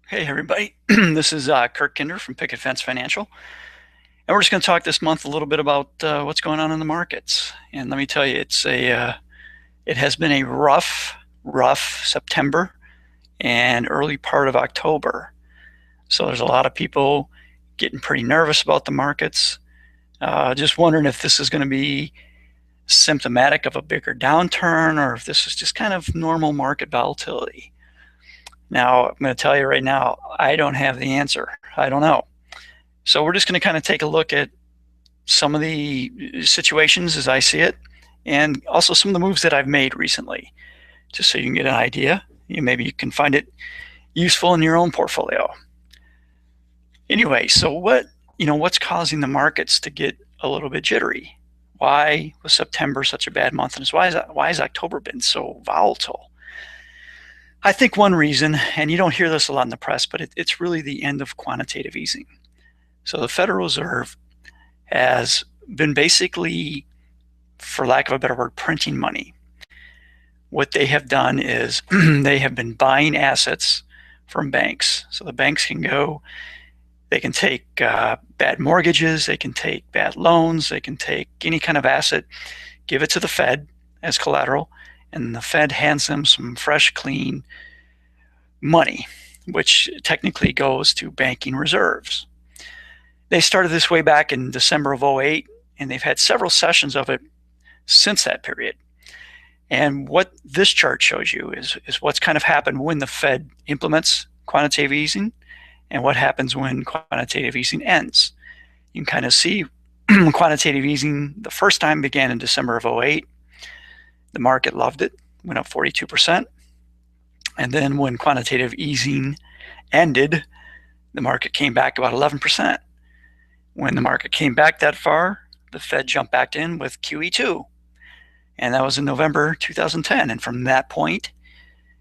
Hey everybody, this is Kirk Kinder from Picket Fence Financial, and we're just going to talk this month a little bit about what's going on in the markets. And let me tell you, it has been a rough September and early part of October. So there's a lot of people getting pretty nervous about the markets, just wondering if this is going to be symptomatic of a bigger downturn or if this is just kind of normal market volatility. Now, I'm going to tell you right now, I don't have the answer. I don't know. So we're just going to kind of take a look at some of the situations as I see it, and also some of the moves that I've made recently, just so you can get an idea. Maybe you can find it useful in your own portfolio. Anyway, so what's causing the markets to get a little bit jittery? Why was September such a bad month, and why has October been so volatile? I think one reason, and you don't hear this a lot in the press, but it's really the end of quantitative easing. So the Federal Reserve has been basically, for lack of a better word, printing money. What they have done is they have been buying assets from banks. So the banks they can take bad mortgages, they can take bad loans, they can take any kind of asset, give it to the Fed as collateral, and the Fed hands them some fresh, clean money, which technically goes to banking reserves. They started this way back in December of '08, and they've had several sessions of it since that period. And what this chart shows you is what's kind of happened when the Fed implements quantitative easing and what happens when quantitative easing ends. You can kind of see quantitative easing the first time began in December of '08. The market loved it, went up 42%. And then when quantitative easing ended, the market came back about 11%. When the market came back that far, the Fed jumped back in with QE2. And that was in November 2010. And from that point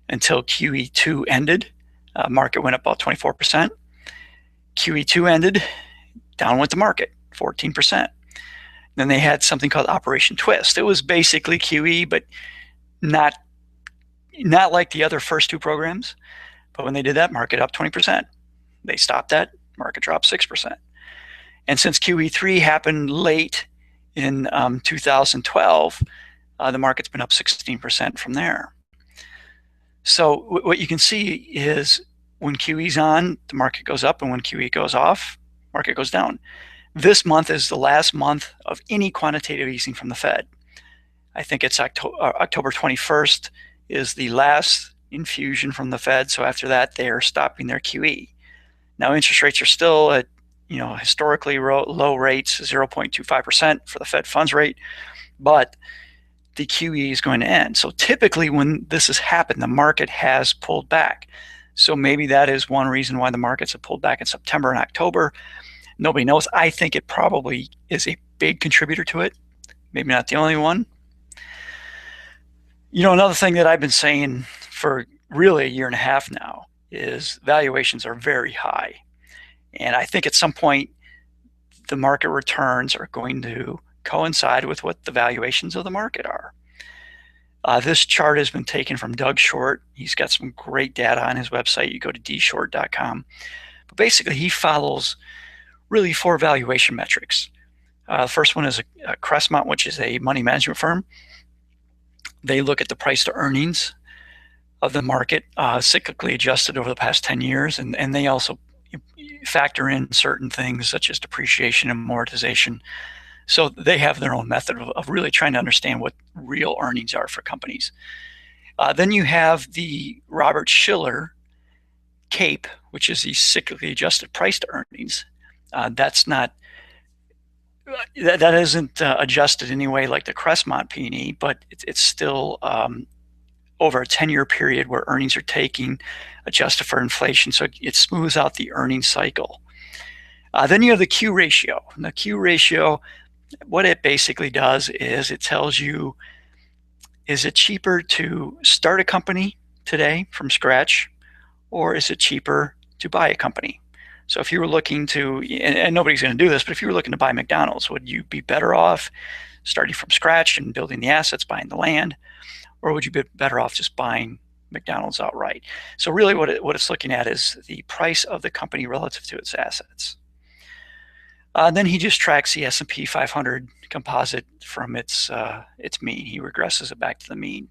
until QE2 ended, market went up about 24%. QE2 ended, down went the market, 14%. Then they had something called Operation Twist. It was basically QE, but not like the other first two programs. But when they did that, market up 20%. They stopped that, market dropped 6%. And since QE3 happened late in 2012, the market's been up 16% from there. So what you can see is when QE's on, the market goes up, and when QE goes off, market goes down. This month is the last month of any quantitative easing from the Fed. I think it's October 21st is the last infusion from the Fed. So after that, they're stopping their QE. Now interest rates are still at historically low rates, 0.25% for the Fed funds rate, but the QE is going to end. So typically when this has happened, the market has pulled back. So maybe that is one reason why the markets have pulled back in September and October. Nobody knows. I think it probably is a big contributor to it. Maybe not the only one. Another thing that I've been saying for really a year and a half now is valuations are very high. And I think at some point, the market returns are going to coincide with what the valuations of the market are. This chart has been taken from Doug Short. He's got some great data on his website. You go to dshort.com. But basically, he follows really 4 valuation metrics. The first one is a Crestmont, which is a money management firm. They look at the price to earnings of the market, cyclically adjusted over the past 10 years, and they also factor in certain things such as depreciation and amortization. So they have their own method of really trying to understand what real earnings are for companies. Then you have the Robert Shiller CAPE, which is the cyclically adjusted price to earnings. That isn't adjusted anyway like the Crestmont P&E, but it's still over a 10-year period where earnings are taking adjusted for inflation. So it smooths out the earnings cycle. Then you have the Q ratio. And the Q ratio, what it basically does is it tells you, is it cheaper to start a company today from scratch, or is it cheaper to buy a company? So if you were looking to, and nobody's going to do this, but if you were looking to buy McDonald's, would you be better off starting from scratch and building the assets, buying the land, or would you be better off just buying McDonald's outright. So really what it's looking at is the price of the company relative to its assets. Then he just tracks the S&P 500 composite from its mean. He regresses it back to the mean.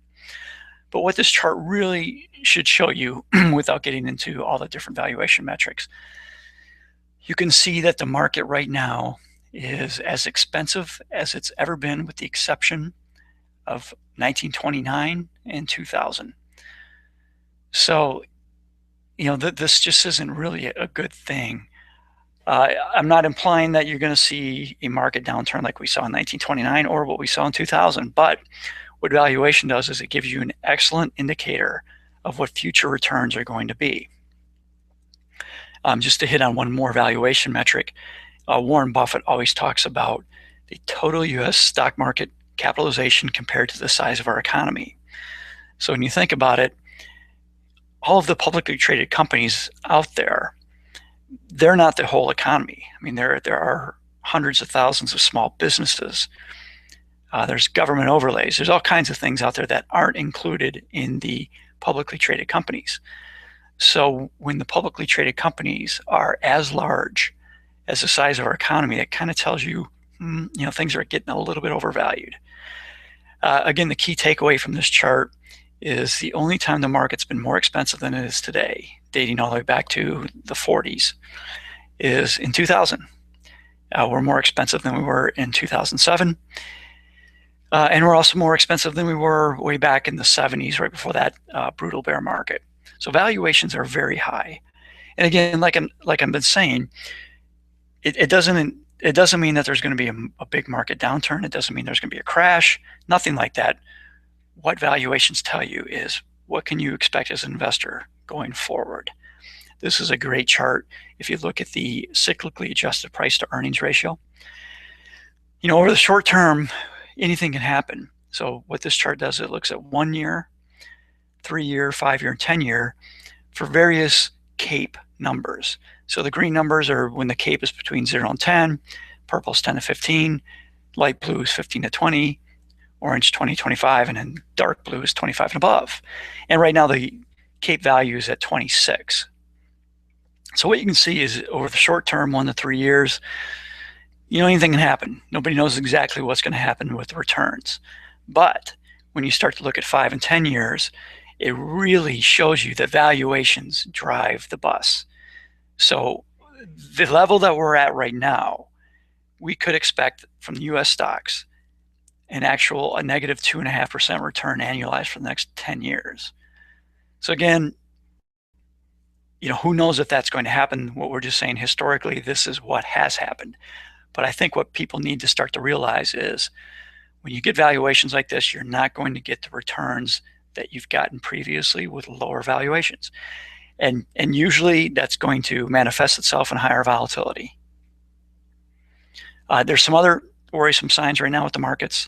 But what this chart really should show you, without getting into all the different valuation metrics, you can see that the market right now is as expensive as it's ever been, with the exception of 1929 and 2000. So, this just isn't really a good thing. I'm not implying that you're going to see a market downturn like we saw in 1929 or what we saw in 2000, but what valuation does is it gives you an excellent indicator of what future returns are going to be. Just to hit on one more valuation metric, Warren Buffett always talks about the total U.S. stock market capitalization compared to the size of our economy. So when you think about it, all of the publicly traded companies out there, they're not the whole economy. I mean, there are hundreds of thousands of small businesses. There's government overlays. There's all kinds of things out there that aren't included in the publicly traded companies. So when the publicly traded companies are as large as the size of our economy, that kind of tells you, things are getting a little bit overvalued. Again, the key takeaway from this chart is the only time the market's been more expensive than it is today, dating all the way back to the 40s, is in 2000. We're more expensive than we were in 2007. And we're also more expensive than we were way back in the 70s, right before that brutal bear market. So valuations are very high. And again, like I've been saying, it doesn't mean that there's going to be a big market downturn. It doesn't mean there's going to be a crash. Nothing like that. What valuations tell you is what can you expect as an investor going forward. This is a great chart. If you look at the cyclically adjusted price to earnings ratio, over the short term, anything can happen. So what this chart does, it looks at 1 year, 3 year, 5 year, and 10 year for various CAPE numbers. So the green numbers are when the CAPE is between 0 and 10, purple is 10 to 15, light blue is 15 to 20, orange 20 to 25, and then dark blue is 25 and above. And right now the CAPE value is at 26. So what you can see is over the short term, 1 to 3 years, anything can happen. Nobody knows exactly what's going to happen with the returns. But when you start to look at 5 and 10 years, it really shows you that valuations drive the bus. So the level that we're at right now, we could expect from the U.S. stocks a negative 2.5% return annualized for the next 10 years. So again, who knows if that's going to happen? What we're just saying, historically, this is what has happened. But I think what people need to start to realize is when you get valuations like this, you're not going to get the returns that you've gotten previously with lower valuations. And usually that's going to manifest itself in higher volatility. There's some other worrisome signs right now with the markets.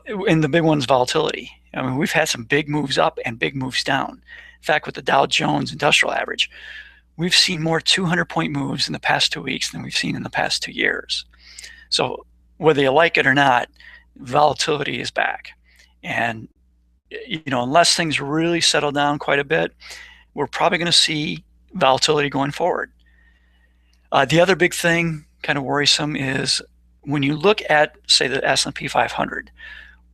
And the big one's volatility. I mean, we've had some big moves up and big moves down. In fact, with the Dow Jones Industrial Average, we've seen more 200-point moves in the past 2 weeks than we've seen in the past 2 years. So whether you like it or not, volatility is back. And unless things really settle down quite a bit, we're probably going to see volatility going forward. The other big thing, kind of worrisome, is when you look at, say, the S&P 500,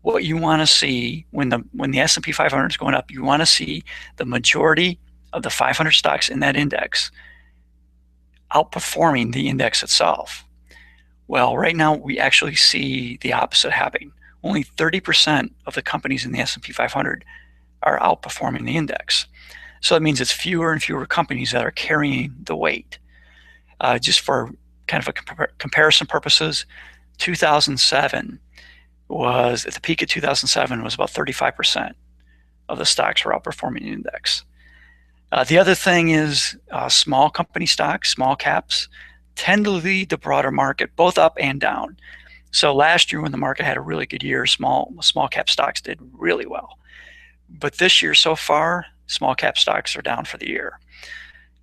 what you want to see when the S&P 500 is going up, you want to see the majority of the 500 stocks in that index outperforming the index itself. Well, right now we actually see the opposite happening. Only 30% of the companies in the S&P 500 are outperforming the index. So that means it's fewer and fewer companies that are carrying the weight. Just for kind of a comparison purposes, 2007 was, at the peak of 2007, was about 35% of the stocks were outperforming the index. The other thing is small company stocks, small caps, tend to lead the broader market, both up and down. So last year when the market had a really good year, small cap stocks did really well. But this year so far, small cap stocks are down for the year.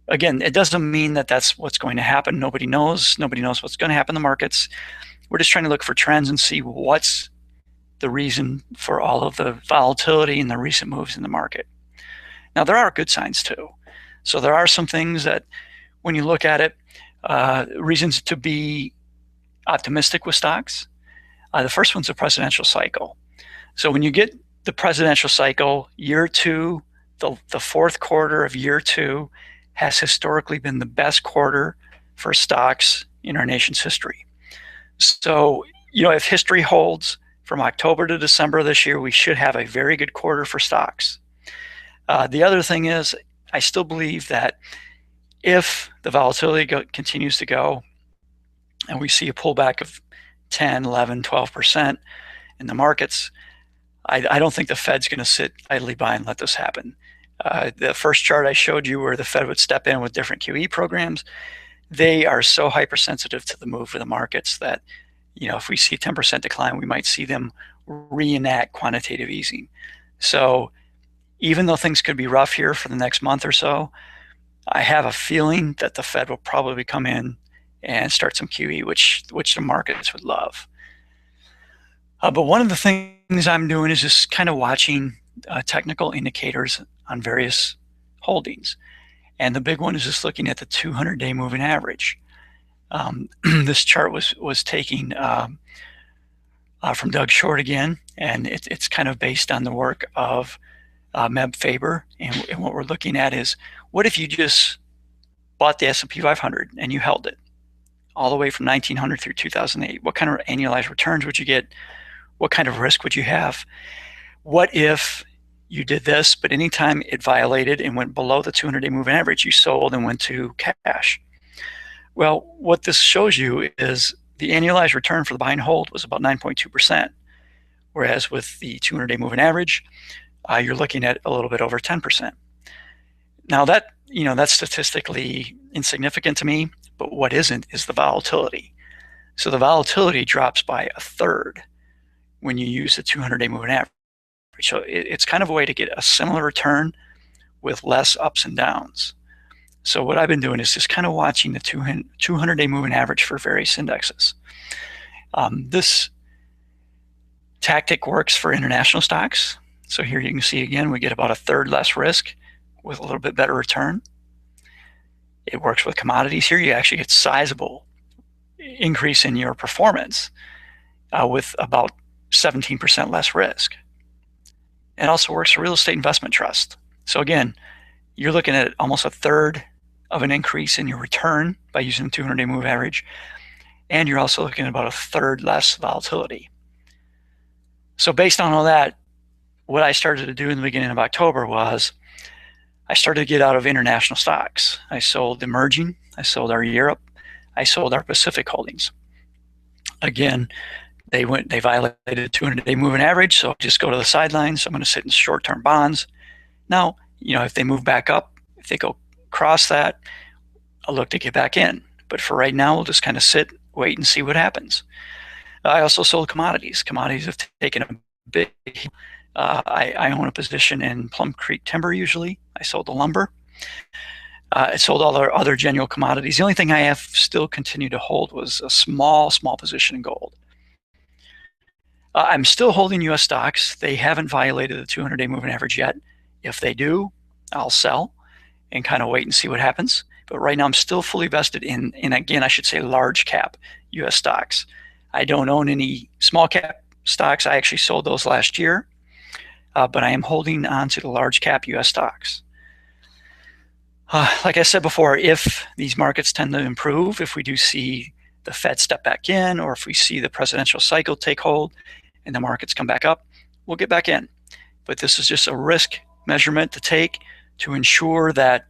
Again, it doesn't mean that that's what's going to happen. Nobody knows what's going to happen in the markets. We're just trying to look for trends and see what's the reason for all of the volatility and the recent moves in the market. Now, there are good signs too. So there are some things that, when you look at it, reasons to be optimistic with stocks. The first one's the presidential cycle. So when you get the presidential cycle, year two, the fourth quarter of year two has historically been the best quarter for stocks in our nation's history. So, if history holds from October to December this year, we should have a very good quarter for stocks. The other thing is, I still believe that if the volatility continues to go and we see a pullback of 10, 11, 12% in the markets, I don't think the Fed's going to sit idly by and let this happen. The first chart I showed you where the Fed would step in with different QE programs, they are so hypersensitive to the move of the markets that, if we see a 10% decline, we might see them reenact quantitative easing. So even though things could be rough here for the next month or so, I have a feeling that the Fed will probably come in and start some QE, which the markets would love. But one of the things I'm doing is just kind of watching technical indicators on various holdings. And the big one is just looking at the 200-day moving average. This chart was taken from Doug Short again, and it's kind of based on the work of Meb Faber. And what we're looking at is, what if you just bought the S&P 500 and you held it all the way from 1900 through 2008? What kind of annualized returns would you get? What kind of risk would you have? What if you did this, but anytime it violated and went below the 200-day moving average, you sold and went to cash? Well, what this shows you is the annualized return for the buy and hold was about 9.2%, whereas with the 200-day moving average, you're looking at a little bit over 10%. Now that's statistically insignificant to me, but what isn't is the volatility. So the volatility drops by a third when you use the 200-day moving average. So it's kind of a way to get a similar return with less ups and downs. So what I've been doing is just kind of watching the 200-day moving average for various indexes. This tactic works for international stocks. So here you can see again, we get about a third less risk with a little bit better return. It works with commodities. Here you actually get sizable increase in your performance with about 17% less risk. It also works for real estate investment trust. So again, you're looking at almost a third of an increase in your return by using the 200-day moving average, and you're also looking at about a third less volatility. So based on all that, what I started to do in the beginning of October was I started to get out of international stocks. I sold emerging, I sold our Europe, I sold our Pacific holdings. Again, they violated the 200-day moving average, so just go to the sidelines. So I'm going to sit in short-term bonds. Now, if they move back up, if they go across that, I'll look to get back in. But for right now, we'll just kind of sit, wait, and see what happens. I also sold commodities. Commodities have taken a big I own a position in Plum Creek Timber usually. I sold the lumber. I sold all our other general commodities. The only thing I have still continued to hold was a small position in gold. I'm still holding U.S. stocks. They haven't violated the 200-day moving average yet. If they do, I'll sell and kind of wait and see what happens. But right now, I'm still fully vested in again, I should say large cap U.S. stocks. I don't own any small cap stocks. I actually sold those last year. But I am holding on to the large cap U.S. stocks. Like I said before, if these markets tend to improve, if we do see the Fed step back in, or if we see the presidential cycle take hold and the markets come back up, we'll get back in. But this is just a risk measurement to take to ensure that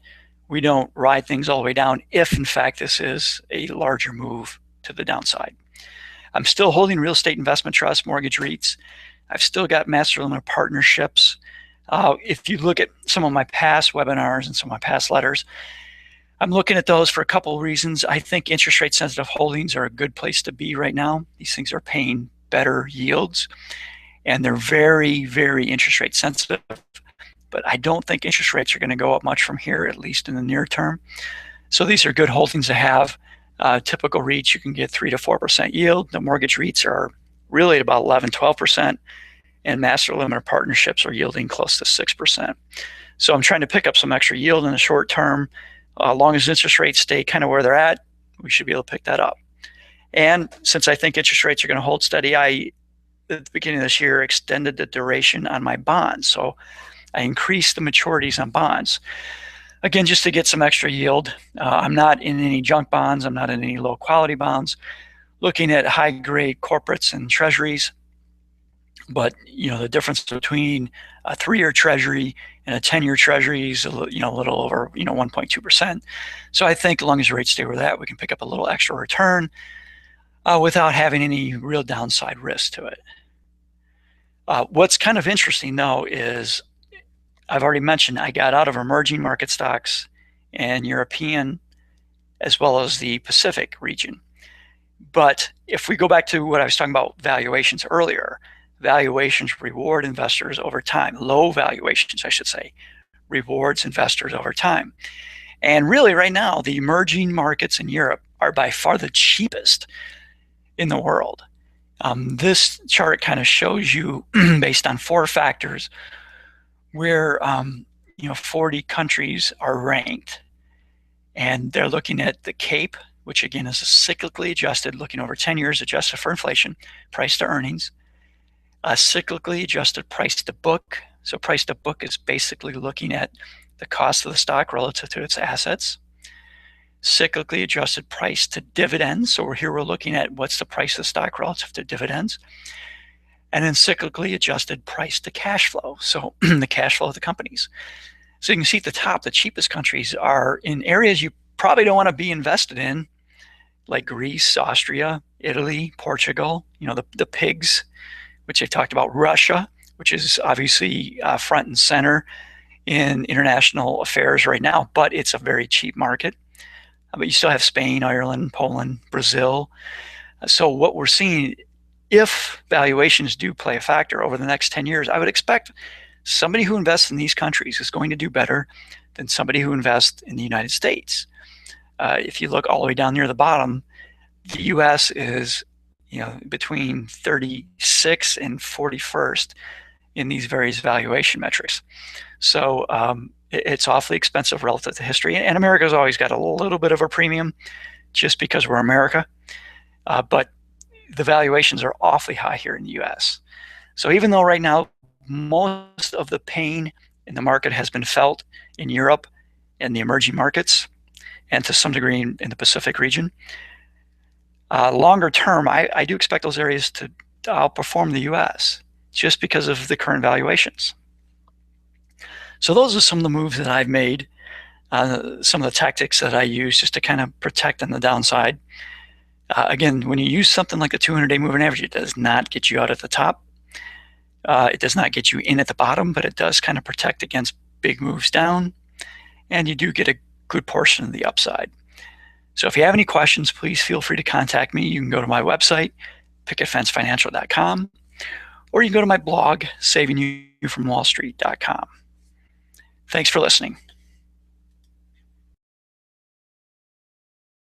we don't ride things all the way down if, in fact, this is a larger move to the downside. I'm still holding real estate investment trusts, mortgage REITs. I've still got master limited partnerships. If you look at some of my past webinars and some of my past letters, I'm looking at those for a couple of reasons. I think interest rate sensitive holdings are a good place to be right now. These things are paying better yields, and they're very, very interest rate sensitive. But I don't think interest rates are going to go up much from here, at least in the near term. So these are good holdings to have. Typical REITs, you can get 3 to 4% yield. The mortgage REITs are really at about 11, 12%, and master limited partnerships are yielding close to 6%. So I'm trying to pick up some extra yield in the short term. As long as interest rates stay kind of where they're at, we should be able to pick that up. And since I think interest rates are going to hold steady, I, at the beginning of this year, extended the duration on my bonds. So I increased the maturities on bonds. Again, just to get some extra yield. I'm not in any junk bonds. I'm not in any low quality bonds. Looking at high grade corporates and treasuries. But the difference between a 3-year treasury and a 10-year treasury is a little over 1.2%. So I think as long as rates stay where that, we can pick up a little extra return without having any real downside risk to it. What's kind of interesting though is I've already mentioned I got out of emerging market stocks and European as well as the Pacific region. But if we go back to what I was talking about valuations earlier, valuations reward investors over time. Low valuations, I should say, rewards investors over time. And really right now, the emerging markets in Europe are by far the cheapest in the world. This chart kind of shows you based on 4 factors where 40 countries are ranked. And they're looking at the CAPE, which again is a cyclically adjusted, looking over 10 years, adjusted for inflation, price to earnings. A cyclically adjusted price to book. So price to book is basically looking at the cost of the stock relative to its assets. Cyclically adjusted price to dividends. So here we're looking at what's the price of the stock relative to dividends. And then cyclically adjusted price to cash flow. So the cash flow of the companies. So you can see at the top, the cheapest countries are in areas you probably don't want to be invested in, like Greece, Austria, Italy, Portugal, the pigs, which I talked about, Russia, which is obviously front and center in international affairs right now, but it's a very cheap market. But you still have Spain, Ireland, Poland, Brazil. So what we're seeing, if valuations do play a factor over the next 10 years, I would expect somebody who invests in these countries is going to do better than somebody who invests in the United States. If you look all the way down near the bottom, the U.S. is between 36 and 41st in these various valuation metrics. So it's awfully expensive relative to history. And America's always got a little bit of a premium just because we're America. But the valuations are awfully high here in the U.S. So even though right now most of the pain in the market has been felt in Europe and the emerging markets, and to some degree in the Pacific region, longer term, I do expect those areas to outperform the U.S. just because of the current valuations. So those are some of the moves that I've made, some of the tactics that I use just to kind of protect on the downside. Again, when you use something like the 200-day moving average, it does not get you out at the top. It does not get you in at the bottom, but it does kind of protect against big moves down, and you do get a good portion of the upside. So if you have any questions, please feel free to contact me. You can go to my website, picketfencefinancial.com, or you can go to my blog, savingyouFromWallStreet.com. Thanks for listening.